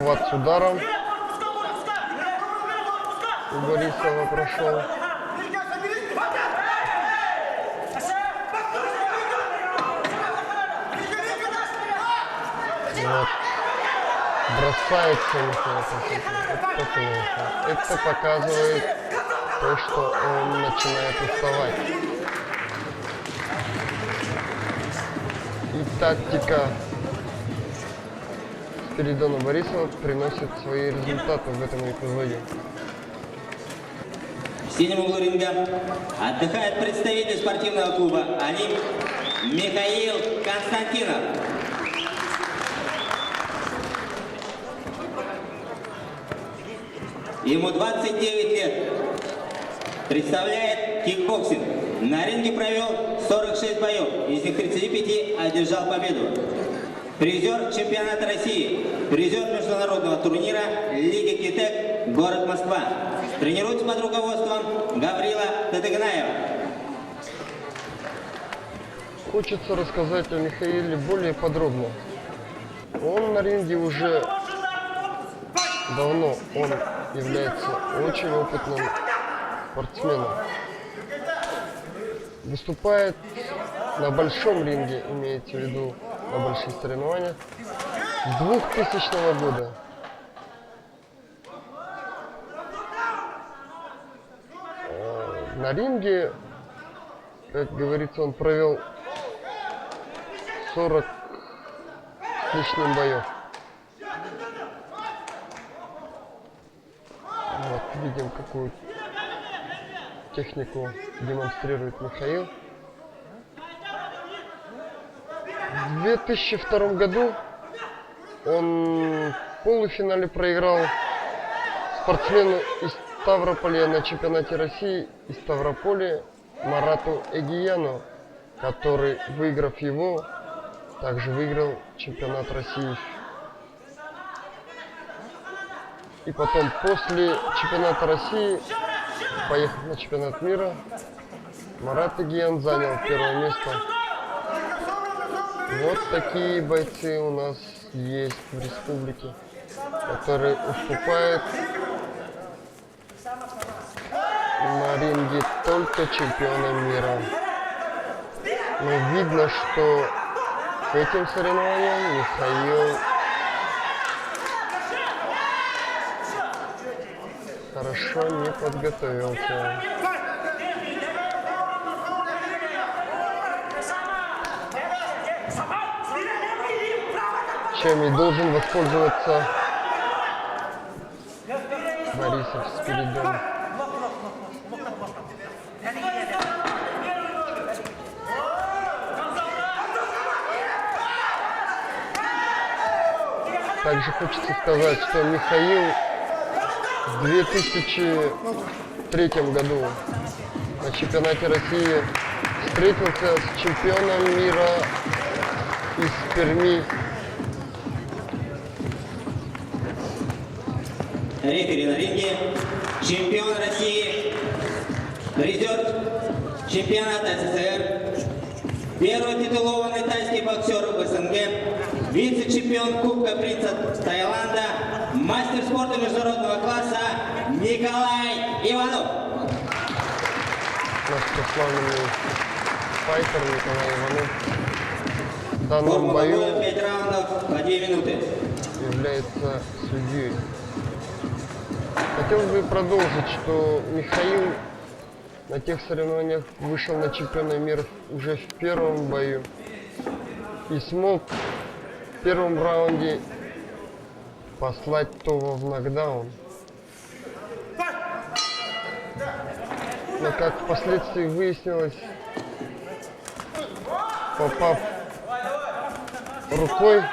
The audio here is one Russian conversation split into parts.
Вот с ударом у Борисова прошел. Вот. Бросается это показывает то, что он начинает уставать. И тактика Спиридона Борисова приносит свои результаты в этом эпизоде. В синем углу ринга отдыхает представитель спортивного клуба «Олимп» Михаил Константинов. Ему 29 лет. Представляет кикбоксинг. На ринге провел 46 боев, из них 35 одержал победу. Призер чемпионата России, призер международного турнира Лиги Китек, город Москва. Тренируется под руководством Гаврила Татыгнаева. Хочется рассказать о Михаиле более подробно. Он на ринге уже давно, он является очень опытным спортсменом. Выступает на большом ринге, имеется в виду на больших соревнованиях, с 2000 года. На ринге, как говорится, он провел 40 с лишним боев. Вот, видим, какую технику демонстрирует Михаил. В 2002 году он в полуфинале проиграл спортсмену из Ставрополя на чемпионате России из Ставрополя Марату Эгияну, который, выиграв его, также выиграл чемпионат России. И потом, после чемпионата России, поехав на чемпионат мира, Марат Эгиян занял первое место. Вот такие бойцы у нас есть в республике, которые уступают на ринге только чемпионам мира. Но видно, что к этим соревнованиям Михаил хорошо не подготовился. Чем и должен воспользоваться Борисов Спиридон. Также хочется сказать, что Михаил в 2003 году на чемпионате России встретился с чемпионом мира из Перми. Рефери на ринге, чемпион России, призер чемпионата СССР, первый титулованный тайский боксер в СНГ, вице-чемпион Кубка принца Таиланда, мастер спорта международного класса Николай Иванов. Наш прославленный файтер Николай Иванов в данном бою 5 раундов по 2 минуты. является судьей. Хотел бы продолжить, что Михаил на тех соревнованиях вышел на чемпиона мира уже в первом бою и смог в первом раунде послать Това в нокдаун. Но как впоследствии выяснилось, попав рукой,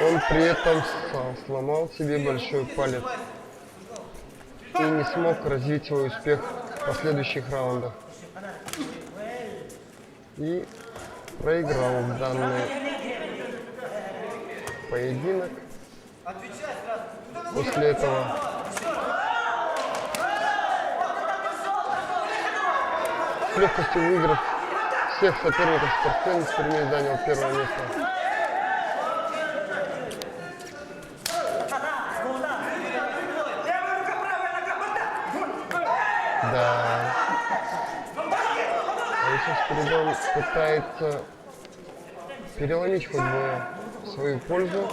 он при этом сломал себе большой палец и не смог развить свой успех в последующих раундах. И проиграл данный поединок. После этого с легкостью выиграв всех соперников, спортсмен из Перми занял первое место. Да. Борисов с передом пытается переломить ход боя в свою пользу.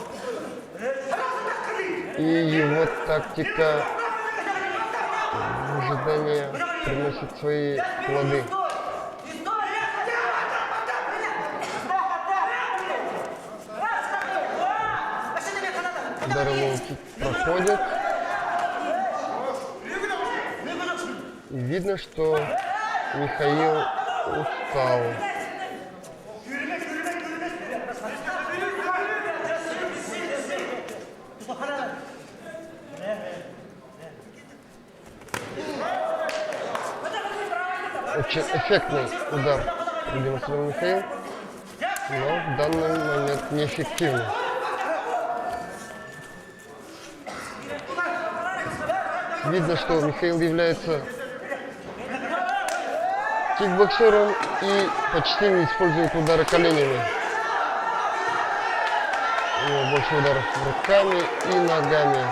И его тактика ожидания приносит свои плоды. Удары лоу-кик проходят. И видно, что Михаил устал. Очень эффектный удар продемонстрировал Михаил, но в данный момент неэффективный. Видно, что Михаил является кикбоксером и почти не использует удары коленями. У него больше ударов руками и ногами.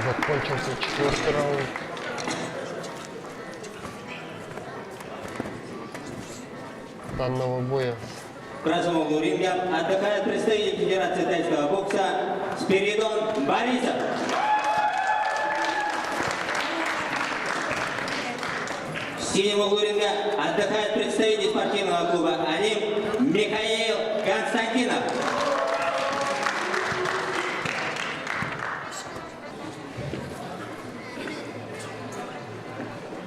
Закончился 4-й раунд. Данного боя. В красном углу ринга отдыхает представитель Федерации тайского бокса Спиридон Борисов. В синем углу ринга отдыхает представитель спортивного клуба «Олимп» Михаил Константинов.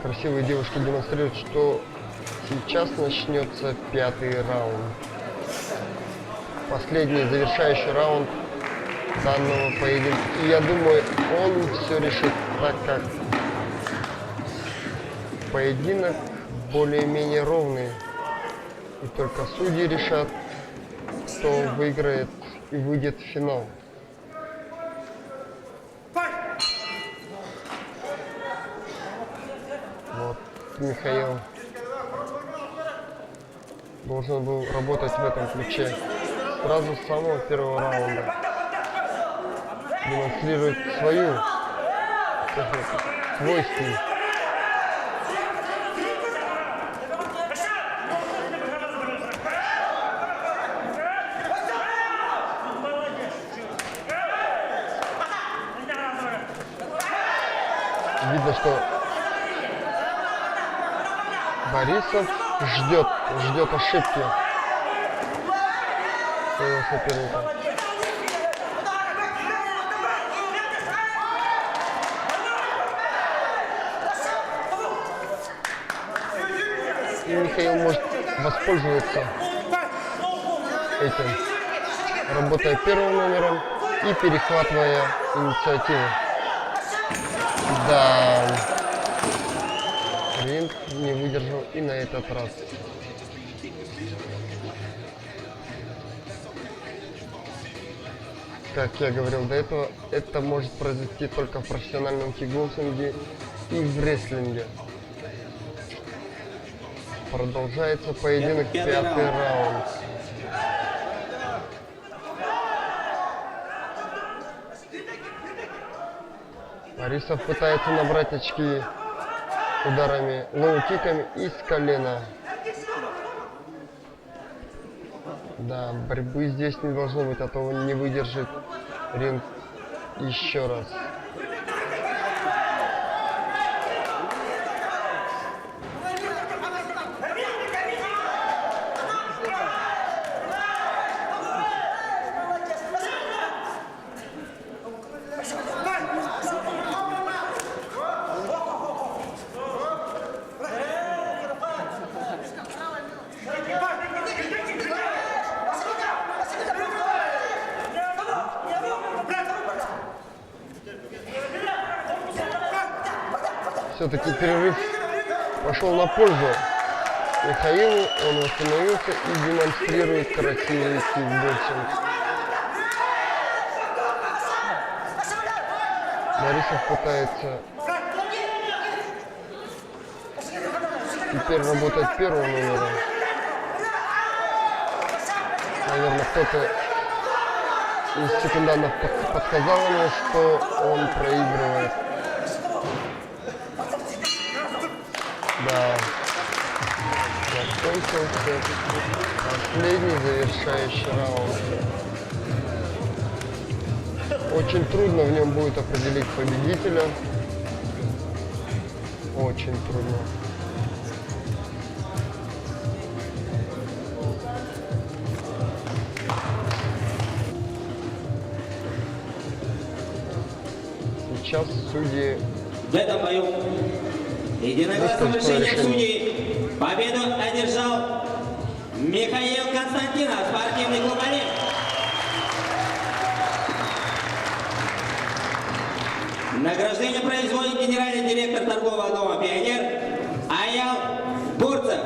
Красивые девушки демонстрируют, что сейчас начнется 5-й раунд. Последний завершающий раунд данного поединка. И я думаю, он все решит, так как поединок более-менее ровный. И только судьи решат, кто выиграет и выйдет в финал. Вот Михаил должен был работать в этом ключе. Сразу с самого первого раунда демонстрирует свою технику, свой стиль. Видно, что Борисов ждет ошибки своего соперника. И Михаил может воспользоваться этим, работая первым номером и перехватывая инициативу. Да, ринг не выдержал и на этот раз. Как я говорил до этого, это может произойти только в профессиональном кикбоксинге и в рестлинге. Продолжается поединок, 5-й раунд. Борисов пытается набрать очки ударами, лоу-киками и с колена. Да, борьбы здесь не должно быть, а то он не выдержит ринг еще раз. Все-таки перерыв пошел на пользу Михаилу, он восстановился и демонстрирует красивый кикбоксинг. Борисов пытается теперь работать первым номером. Наверное, кто-то из секундантов подсказал ему, что он проигрывает. Да. Закончился последний завершающий раунд. Очень трудно в нем будет определить победителя. Очень трудно. Сейчас судьи... В этом бою единогласным решением судей победу одержал Михаил Константинов, спортивный клуб «Олимп». Награждение производит генеральный директор торгового дома «Пионер» Аял Бурцев.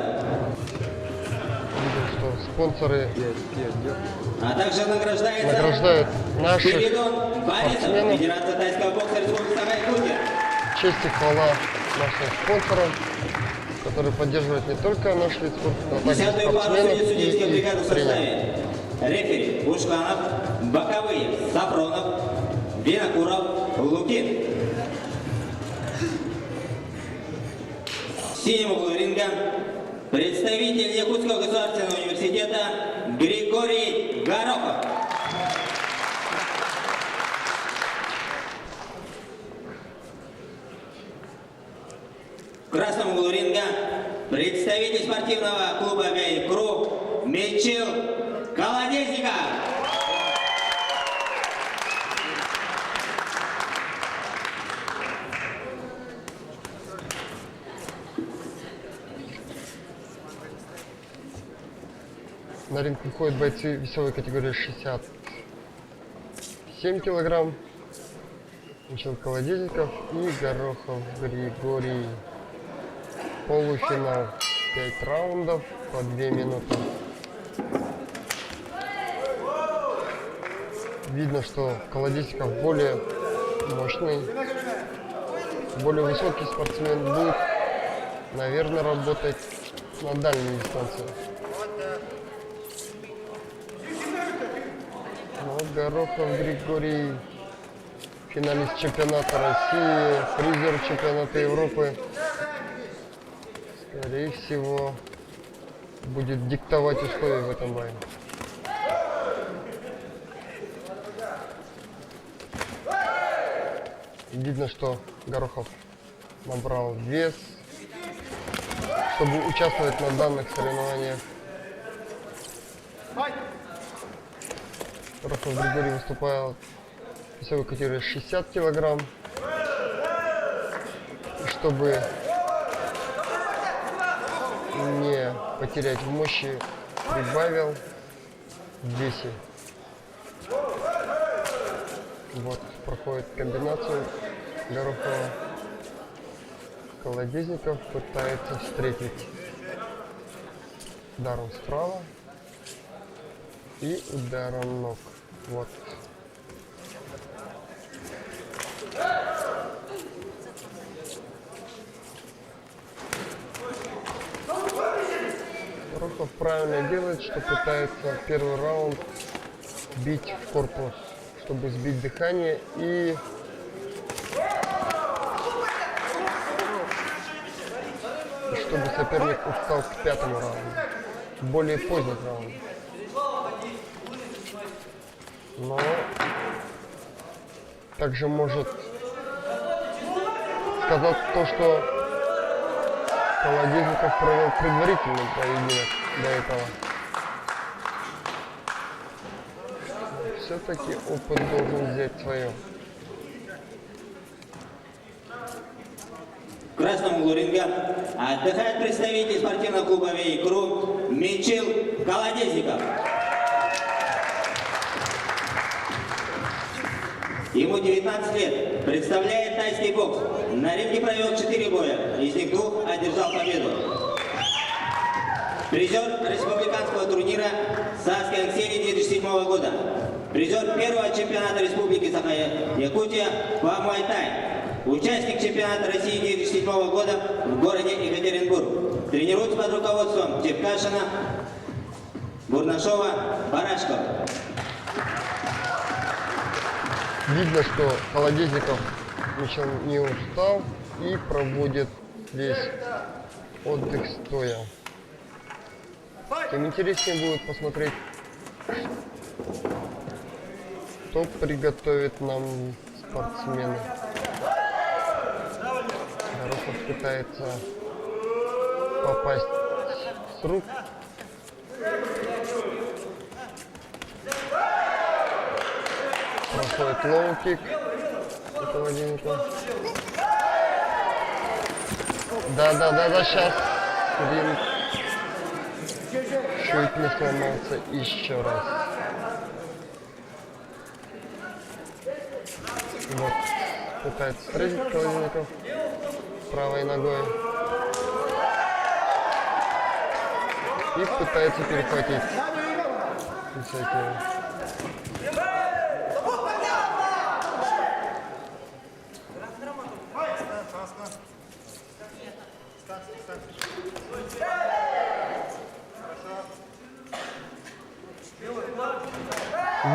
Видим, что спонсоры А также награждают наших Спиридон Борисов, спортсменов. Федерация тайского бокса Республики Саха-Якутия. Честь и хвала нашим спонсорам, которые поддерживают не только наш вид спорта, но также Десятую пару спортсменов судит судейскую и бригаду в тренеров. составе рефери Ушканов, боковые Сафронов, Винокуров, Лукин. В синем углу ринга представитель Якутского государственного университета Григорий Горохов. В красном углу ринга представитель спортивного клуба «Авиакру» Мичил Колодезников. На ринг выходят бойцы весовой категории 67 килограмм. Мичил Колодезников и Горохов Григорий. Полуфинал. 5 раундов по 2 минуты. Видно, что Колодезников более мощный, более высокий спортсмен, будет, наверное, работать на дальней дистанции. Но Горохов Григорий, финалист чемпионата России, призер чемпионата Европы, скорее всего, будет диктовать условия в этом бою. Видно, что Горохов набрал вес, чтобы участвовать на данных соревнованиях. Горохов Григорий выступал в весовой категории 60 килограмм. И чтобы не потерять в мощи, прибавил в весе. Вот, проходит комбинацию Горохова. Колодезников пытается встретить ударом справа и ударом ног. Вот. Горохов правильно делает, что пытается первый раунд бить в корпус, чтобы сбить дыхание и чтобы соперник устал к пятому раунду, более поздних раундах. Но также может сказать то, что Колодезников провел предварительный поединок до этого. Все-таки опыт должен взять свое. В красном углу ринга отдыхает представитель спортивного клуба «Авиакру» Мичил Колодезников. Ему 19 лет, представляет тайский бокс. На ринге провел 4 боя, из них 2 одержал победу. Призер республиканского турнира Саска-Якутия 2007 года. Призер первого чемпионата Республики Саха-Якутия по Муай-Тай. Участник чемпионата России 2007 года в городе Екатеринбург. Тренируется под руководством Черкашина, Бурнашова, Барашкова. Видно, что Колодезников еще не устал и проводит весь отдых стоя. Тем интереснее будет посмотреть, что приготовит нам спортсмены. Горохов пытается попасть с рук. Проходит лоу-кик у Колодезникова. Да, сейчас. Ринг чуть не сломался еще раз. Вот. Пытается встретить Колодезников правой ногой. И пытается перехватить инициативу.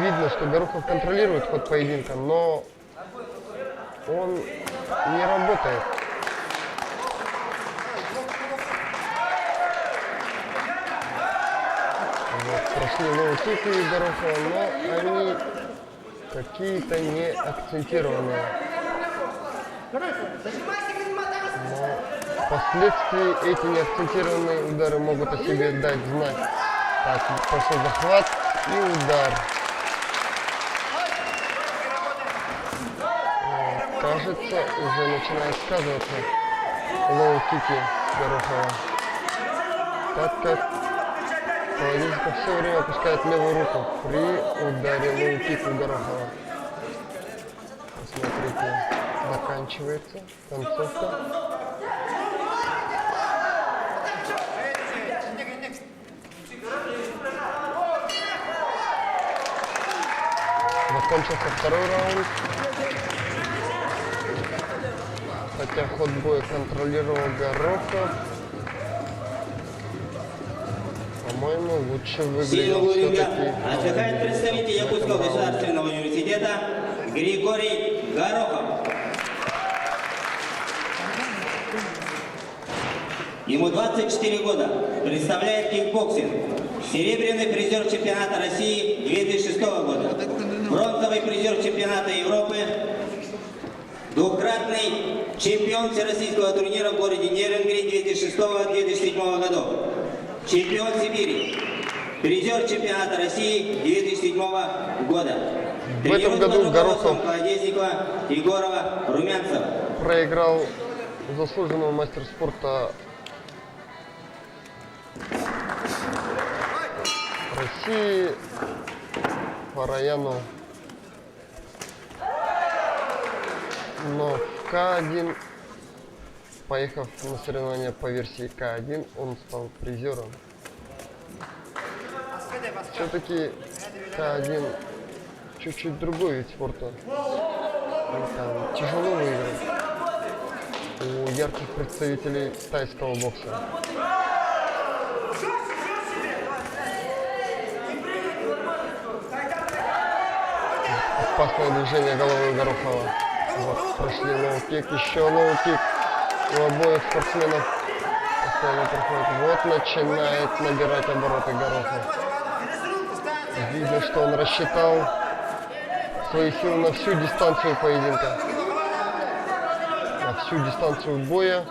Видно, что Горохов контролирует ход поединка, но он не работает. Вот, прошли лоу-кики Горохова, но они какие-то не акцентированные. Но впоследствии эти неакцентированные удары могут о себе дать знать. Так, пошел захват и удар. Кажется, уже начинает сказываться лоу-кики Горохова. Так как Колодезников все время опускает левую руку при ударе лоу-кика Горохова. Посмотрите, заканчивается концовка. Закончился второй раунд. Хотя ход боя контролировал Горохов. По-моему, лучше выглядел все-таки. Отдыхает представитель Якутского государственного университета Григорий Горохов. Ему 24 года. Представляет кикбоксинг. Серебряный призер чемпионата России 2006 года. Бронзовый призер чемпионата Европы. Двукратный чемпион всероссийского турнира в городе Нерюнгри 2006-2007 годов. Чемпион Сибири. Призер чемпионата России 2007 года. В этом году Горохов Колодезникова, Егорова, Румянцева проиграл заслуженному мастеру спорта России Фараяну. Но в К1, поехав на соревнования по версии К1, он стал призером. Все-таки К1 чуть-чуть другой вид спорта. Там тяжело выиграть у ярких представителей тайского бокса. Опасное движение головы Горохова. Вот, прошли лоу-кик, еще лоу-кик. У обоих спортсменов постоянно проходит. Вот начинает набирать обороты Горохов. Видно, что он рассчитал свои силы на всю дистанцию поединка. На всю дистанцию боя.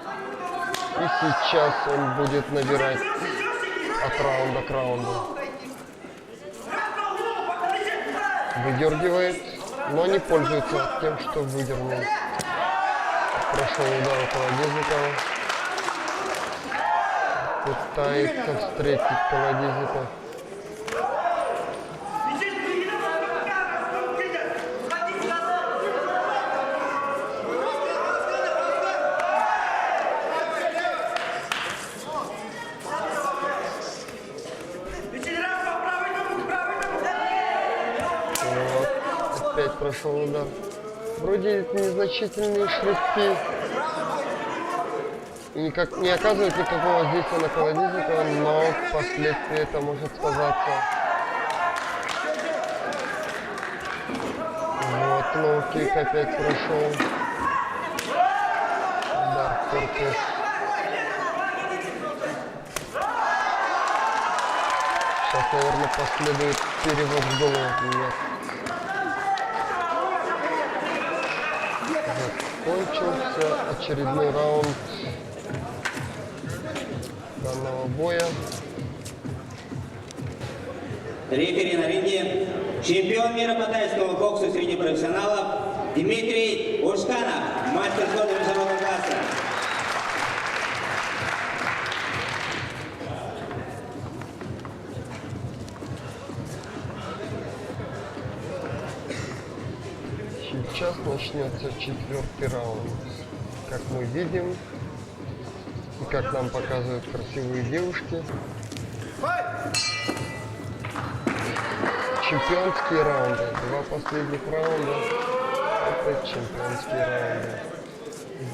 И сейчас он будет набирать от раунда к раунду. Выдергивает, но не пользуется тем, что выдернул. Прошел удар у Колодезникова. Пытается встретить Колодезников. Опять прошел удар. Вроде незначительные шлепки. И никак не оказывает никакого воздействия на Колодезникова, но впоследствии это может сказаться. Вот. лоу-кик опять прошел. Удар в корпус. Сейчас, наверное, последует перевод в голову. Нет. Закончился очередной раунд данного боя. Рефери на ринге. Чемпион мира по тайскому боксу среди профессионалов Дмитрий Ушканов, мастер спорта международного класса. Сейчас начнется 4-й раунд. Как мы видим, и как нам показывают красивые девушки, чемпионские раунды. 2 последних раунда — это чемпионские раунды.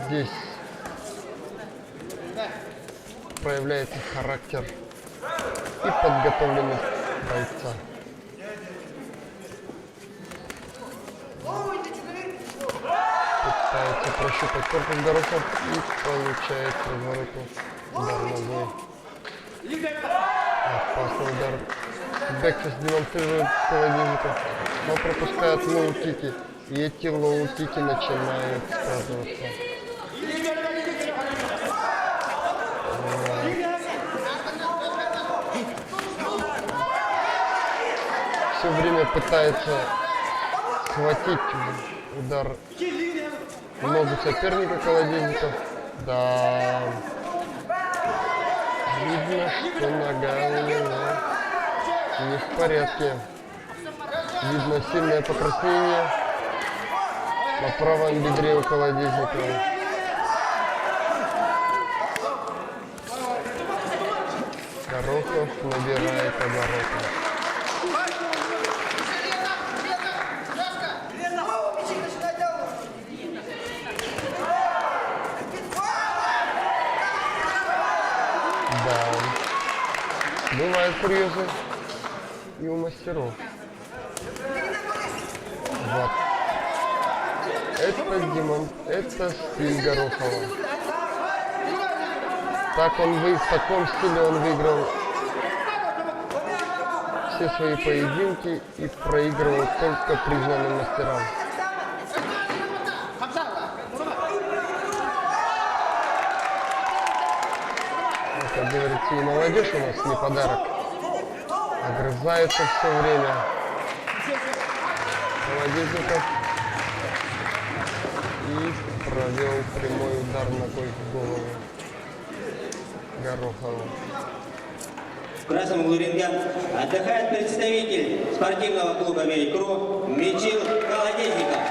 Здесь проявляется характер и подготовленность бойца. Пытается прощупать корпус Горохов и получает развороту удар ногой. Опасный удар. Бэкфист демонстрирует холодильников, но пропускает лоу-кики. И эти лоу-кики начинают сказываться. Все время пытается схватить удар в ногу соперника Колодезников. Да. Видно, что нога у него не в порядке. Видно сильное покраснение на правом бедре у Колодезникова. Горохов набирает обороты. Бывают курьезы и у мастеров. Вот. Это стиль Горохова. В таком стиле он выиграл все свои поединки и проигрывал только признанным мастерам. Как говорится, и молодежь у нас не подарок. Огрызается все время. Колодезников. И провел прямой удар ногой в голову Горохову. В красном углу ринга отдыхает представитель спортивного клуба «Великру» Мичил Колодезников.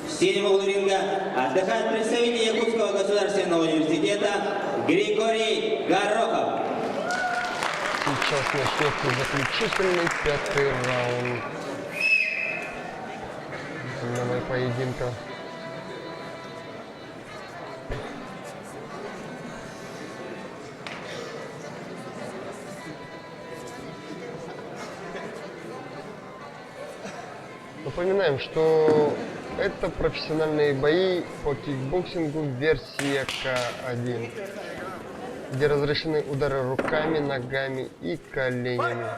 В синем углу ринга отдыхает представитель Якутского государственного университета Григорий Горохов. Сейчас начнется заключительный 5-й раунд данного поединка. Напоминаем, что это профессиональные бои по кикбоксингу версия К1, где разрешены удары руками, ногами и коленями.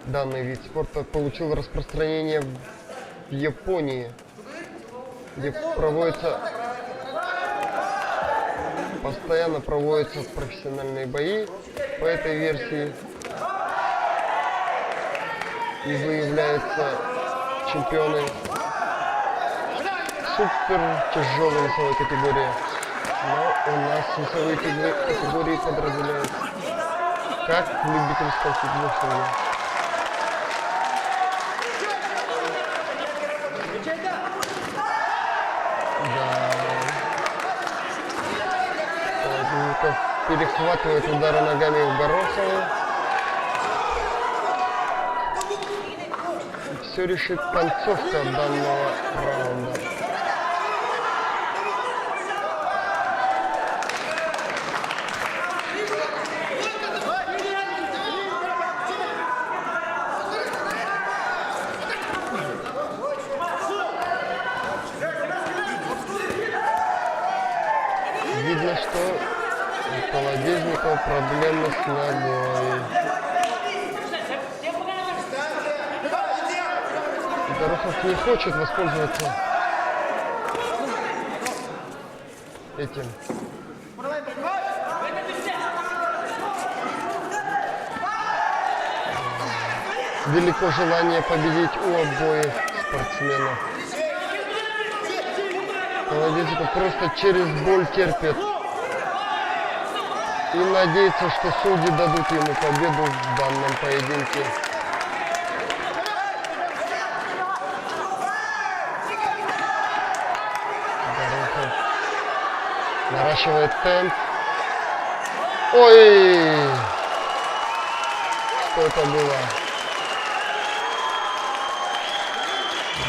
Данный вид спорта получил распространение в Японии, где постоянно проводятся профессиональные бои по этой версии. И выявляются чемпионы супер тяжелой весовой категории. Но у нас весовые категории подразделяются как в любительском кикбоксинге. Да. Колодезников перехватывает удары ногами у Горохова. Все решит концовка данного раунда. что у Колодезникова проблемы с ногой. Горохов не хочет воспользоваться этим. Велико желание победить у обоих спортсменов. Колодезников просто через боль терпит и надеется, что судьи дадут ему победу в данном поединке. Горохов наращивает темп. Ой! Что это было?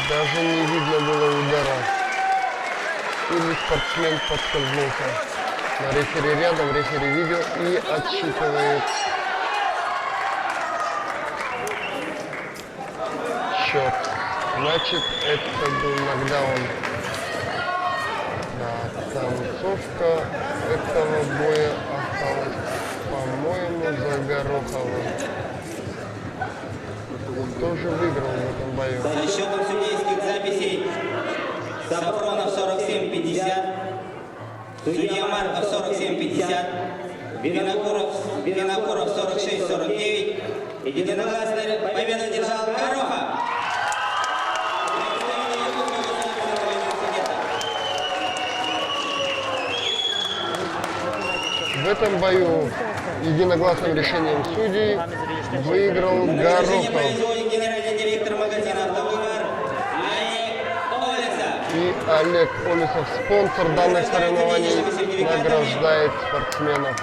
Даже не видно было удара. Или спортсмен подскользнулся. Но рефери рядом, рефери видел и отсчитывает счет. Значит, это был нокдаун. Да, концовка этого боя осталась, по-моему, за Гороховым. Кто же выиграл в этом бою? Со счетом судейских записей Сафронов 47-50, судья Марков 47-50, Винокуров 46-49. Единогласная победу одержал Горохов. В этом бою единогласным решением судей выиграл Решение Горохов. производит генеральный директор магазина «Автовыбор» И Олег Олесов, спонсор данных соревнований, награждает спортсменов.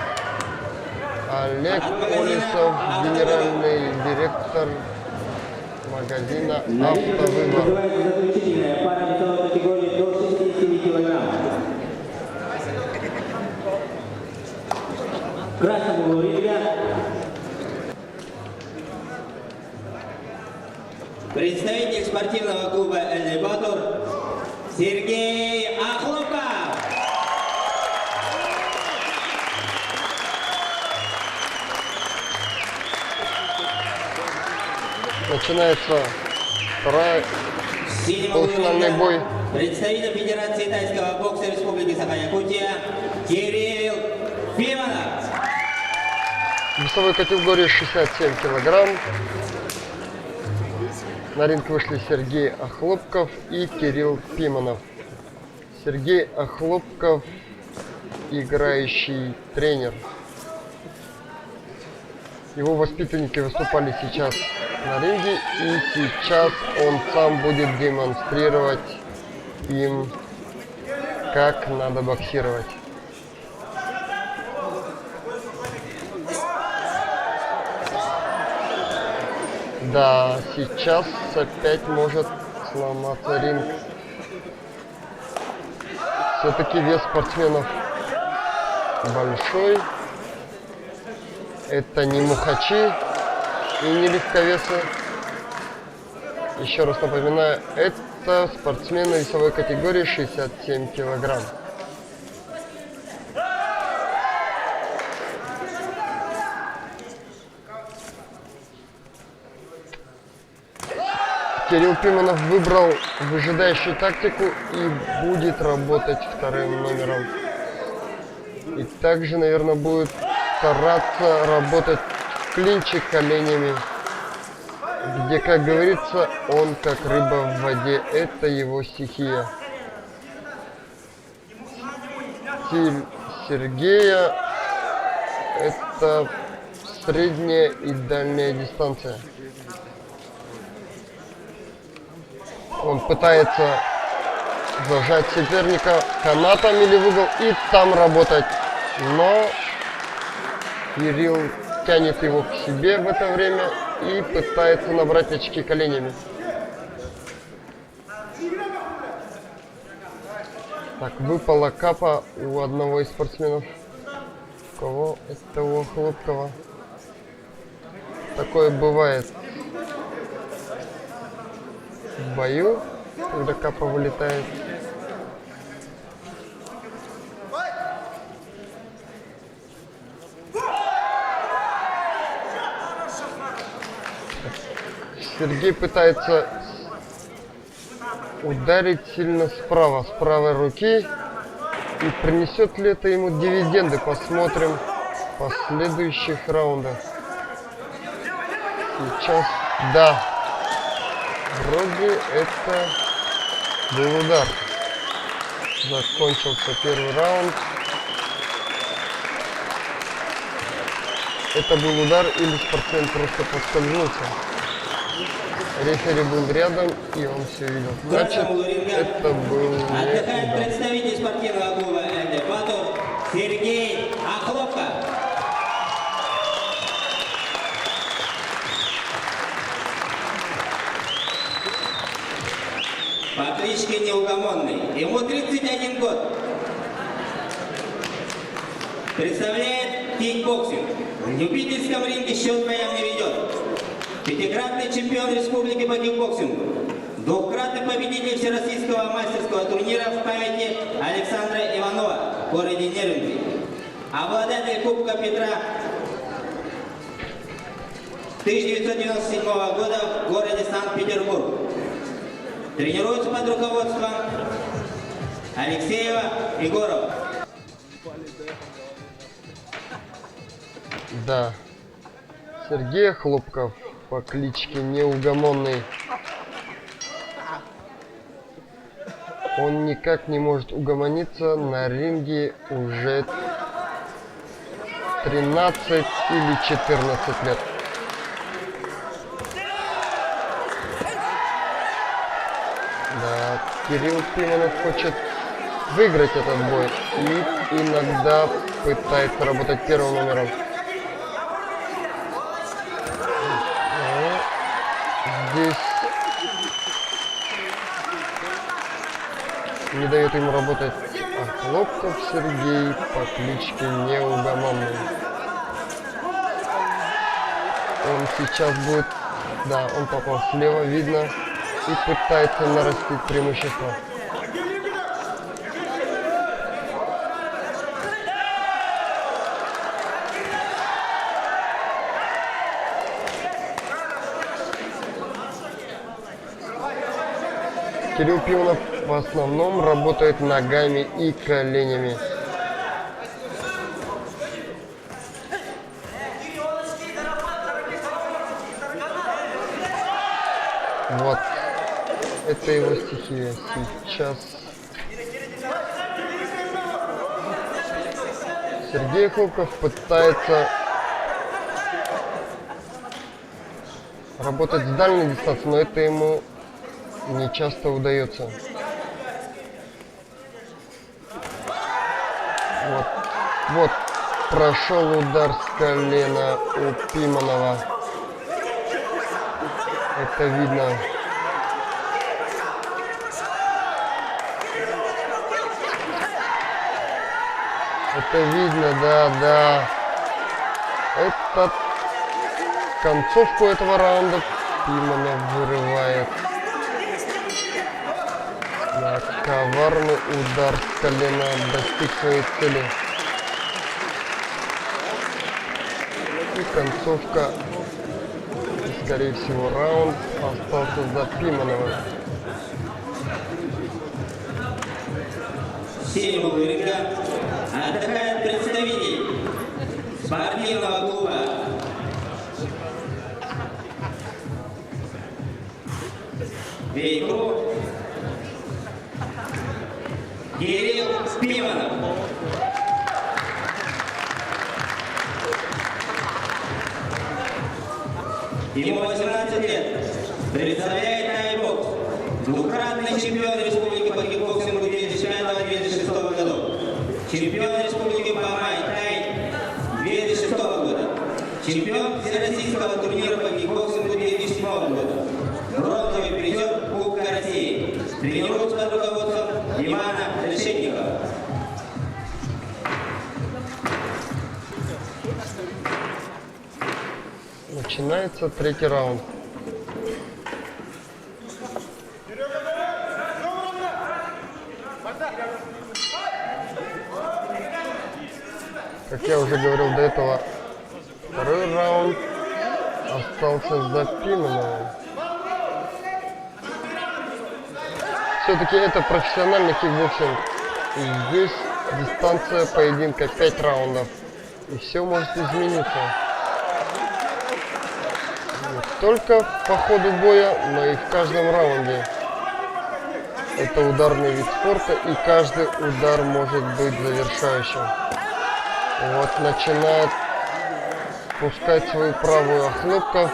Олег Олесов, генеральный директор магазина «Автовыбор». Заключительная пара весовой категории до 67 килограмм. В красном углу ринга представитель спортивного клуба «Элеватор» Сергей Охлопков. Начинается вторая полуфинальный бой. Представитель Федерации тайского бокса Республики Саха-Якутия Кирилл Пиманов. В весовой категории 67 килограмм. На ринг вышли Сергей Охлопков и Кирилл Пиманов. Сергей Охлопков, играющий тренер. Его воспитанники выступали сейчас на ринге, и сейчас он сам будет демонстрировать им, как надо боксировать. Да, сейчас опять может сломаться ринг. Все-таки вес спортсменов большой. Это не мухачи и не легковесы. Еще раз напоминаю, это спортсмены весовой категории 67 килограмм. Кирилл Пиманов выбрал выжидающую тактику и будет работать вторым номером. И также, наверное, будет стараться работать в клинче коленями, где, как говорится, он как рыба в воде. Это его стихия. Стиль Сергея — это средняя и дальняя дистанция. Он пытается зажать соперника канатом или в угол и там работать. Но Кирилл тянет его к себе в это время и пытается набрать очки коленями. Так, выпала капа у одного из спортсменов. У кого? Это у Охлопкова. Такое бывает в бою, когда капа вылетает. Сергей пытается ударить сильно справа, с правой руки. И принесет ли это ему дивиденды? Посмотрим в последующих раундах. Сейчас, да. Вроде это был удар. Закончился первый раунд. Это был удар или спортсмен просто подскользнулся. Рефери был рядом, и он все видел. Значит, это был не Отдыхает удар. представитель спортивного клуба НД Бату Сергей Охлопко. По кличке Неугомонный. Ему 31 год. Представляет кикбоксинг. В любительском ринге счет боям не ведет. Пятикратный чемпион республики по кикбоксингу. Двукратный победитель всероссийского мастерского турнира в памяти Александра Иванова в городе Нерюнгри. Обладатель Кубка Петра 1997 года в городе Санкт-Петербург. Тренируется под руководством Алексеева Егорова. Да. Сергей Хлопков по кличке Неугомонный. Он никак не может угомониться на ринге уже 13 или 14 лет. Да, Кирилл Пименов хочет выиграть этот бой и иногда пытается работать первым номером. Здесь не дает ему работать Хлопков Сергей по кличке Неугомонный. Он сейчас будет... Да, он попал слева, видно, и пытается нарастить преимущество. Кирилл Пименов в основном работает ногами и коленями. Вот. Это его стихия. Сейчас Сергей Хлопков пытается работать с дальней дистанции, но это ему не часто удается. Вот прошел удар с колена у Пименова. Это видно. Это видно, да. Это концовку этого раунда Пименов вырывает. Да, коварный удар с колена достиг своей цели. И концовка, скорее всего, раунд остался за Пименовым. Синего ринга отдыхает представитель спортивного клуба Вейкру Кирилл Пименов. Ему 18 лет. Представляет тайбокс. Двукратный чемпион республики по кикбоксингу 2005-2006 годов. Чемпион республики по май-тай 2006 года. Чемпион всероссийского турнира по кикбоксингу 2007 года. Бронзовый призер Кубка России. Тренируется под руководством Ивана Решетникова. Начинается третий раунд. Как я уже говорил до этого, второй раунд остался за Пименовым. Все-таки это профессиональный кикбоксинг. И здесь дистанция поединка 5 раундов. И все может измениться. Не только по ходу боя, но и в каждом раунде. Это ударный вид спорта, и каждый удар может быть завершающим. Вот начинает пускать свою правую Охлопков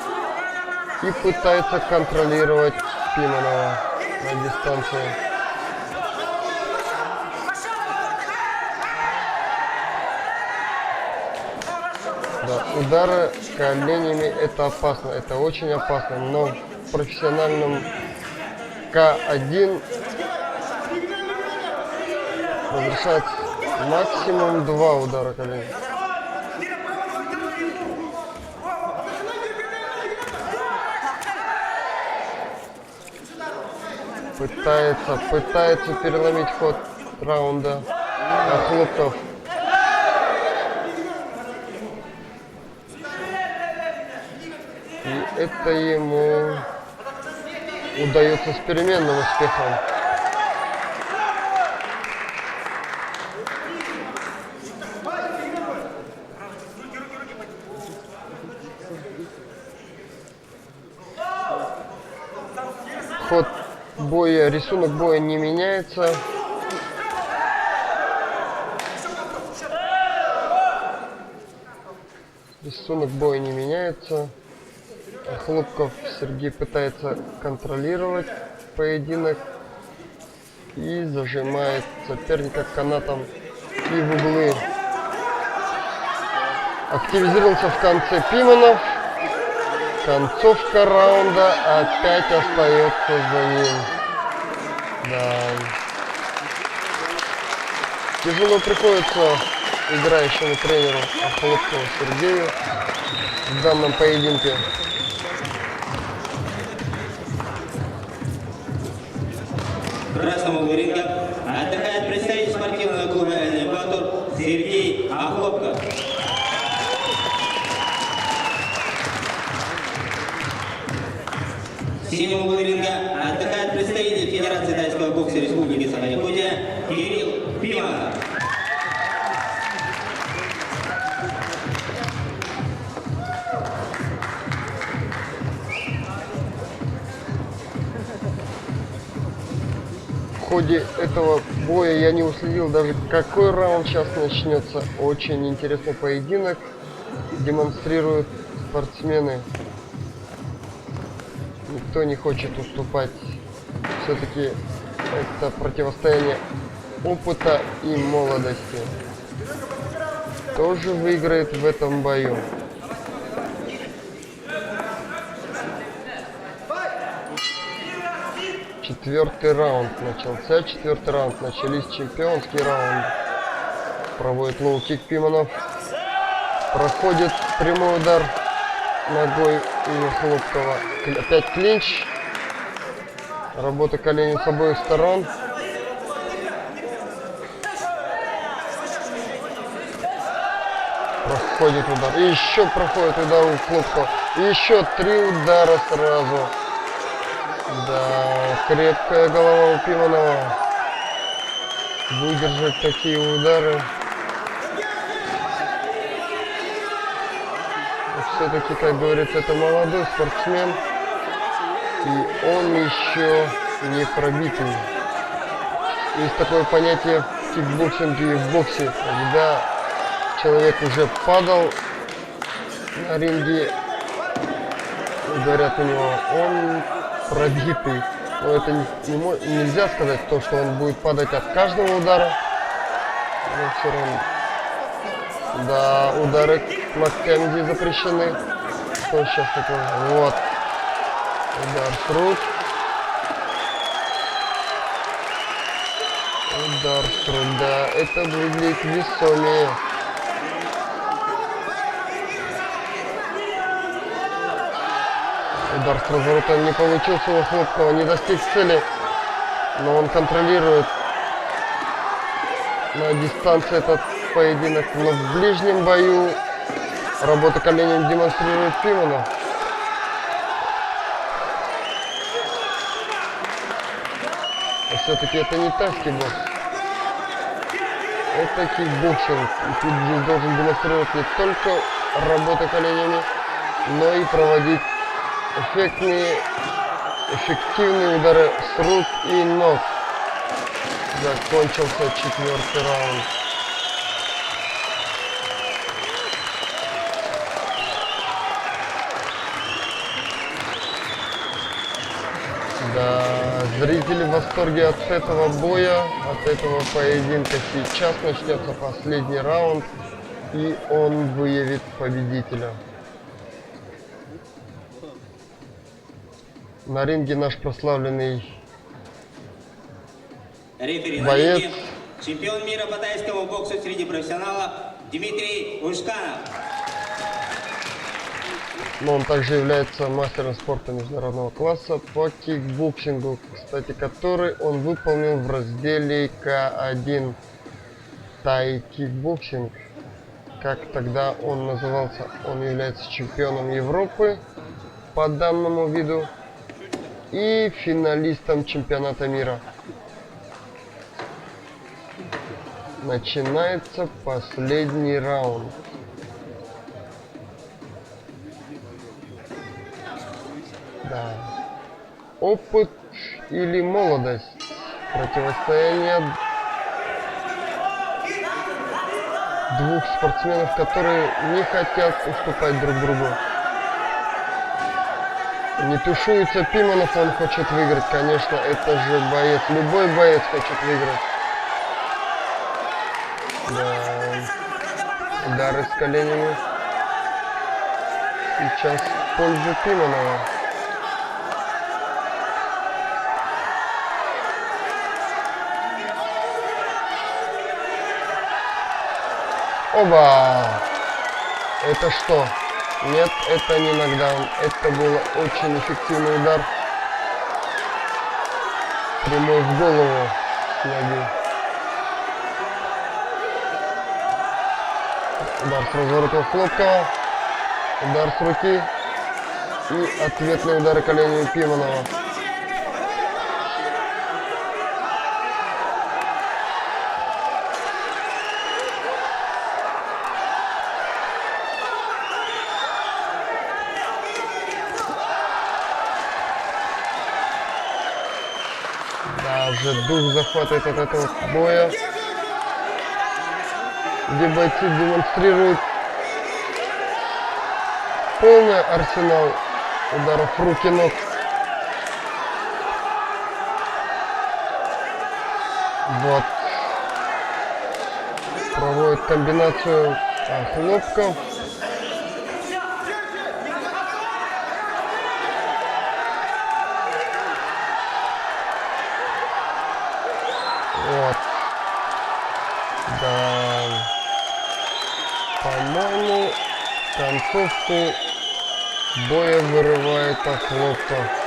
и пытается контролировать Пиманова на дистанции. Да, удары коленями это опасно, это очень опасно, но в профессиональном К1 разрешается максимум 2 удара коленями. Пытается переломить ход раунда Охлопков. И это ему удается с переменным успехом. Ход боя, рисунок боя не меняется. Рисунок боя не меняется. Хлопков Сергей пытается контролировать поединок и зажимает соперника канатом и в углы. Активизировался в конце Пиманов. Концовка раунда опять остается за ним. Да. Тяжело приходится играющему тренеру Охлопкову Сергею в данном поединке. В красном углу ринга отдыхает представитель спортивного клуба «Элеватор» Сергей Охлопков. В синем углу ринга отдыхает представитель Федерации тайского бокса Республики Саха-Якутия Кирилл Пиманов. В ходе этого боя я не уследил даже, какой раунд сейчас начнется. Очень интересный поединок демонстрируют спортсмены. Никто не хочет уступать. Все-таки это противостояние опыта и молодости. Кто же выиграет в этом бою? Четвертый раунд начался. Четвертый раунд. Начались чемпионские раунды. Проводит лоу-кик Пиманов. Проходит прямой удар ногой у Хлопкова. Опять клинч. Работа коленей с обоих сторон. Проходит удар. И еще проходит удар у Хлопкова. И еще 3 удара сразу. Да, крепкая голова у Пиманова. Выдержать такие удары. Все-таки, как говорится, это молодой спортсмен. И он еще не пробитый. Есть такое понятие в кикбоксинге и в боксе, когда человек уже падал на ринге, и говорят у него, он пробитый. Но это нельзя сказать, то, что он будет падать от каждого удара. Но все равно. Да, удары локтями здесь запрещены. Что сейчас такое? Вот. Удар с рук. Удар с рук, да. Это выглядит весомее. Удар с разворота не получился у Хлопкова, не достиг цели, но он контролирует на дистанции этот поединок, но в ближнем бою работа коленем демонстрирует Пиманов. все-таки это не тайский бокс. Это кикбоксинг. И тут здесь должен демонстрировать не только работу коленями, но и проводить эффективные удары с рук и ног. Закончился 4-й раунд. Да, зрители в восторге от этого боя, от этого поединка. Сейчас начнется последний раунд, и он выявит победителя. На ринге наш прославленный Рефери на боец. ринге, чемпион мира по тайскому боксу среди профессионалов Дмитрий Ушканов. Но он также является мастером спорта международного класса по кикбоксингу, кстати, который он выполнил в разделе К1 тай кикбоксинг. Как тогда он назывался? Он является чемпионом Европы по данному виду и финалистом чемпионата мира. Начинается последний раунд. Да. Опыт или молодость? Противостояние двух спортсменов, которые не хотят уступать друг другу. Не тушуется Пиманов, он хочет выиграть, конечно, это же боец. Любой боец хочет выиграть. Да. Удары с коленями. Сейчас в пользу Пиманова. Оба! Это что? Нет, это не нокдаун. Это был очень эффективный удар. Прямой в голову с ноги. Удар с разворота Хлопкова. Удар с руки. И ответные удары коленями Пиманова. Да, уже дух захватывает от этого боя, где бойцы демонстрируют полный арсенал ударов руки-ног. Вот. Проводит комбинацию Хлопков. Вот. Да. По-моему, концовку боя вырывает Хлопков.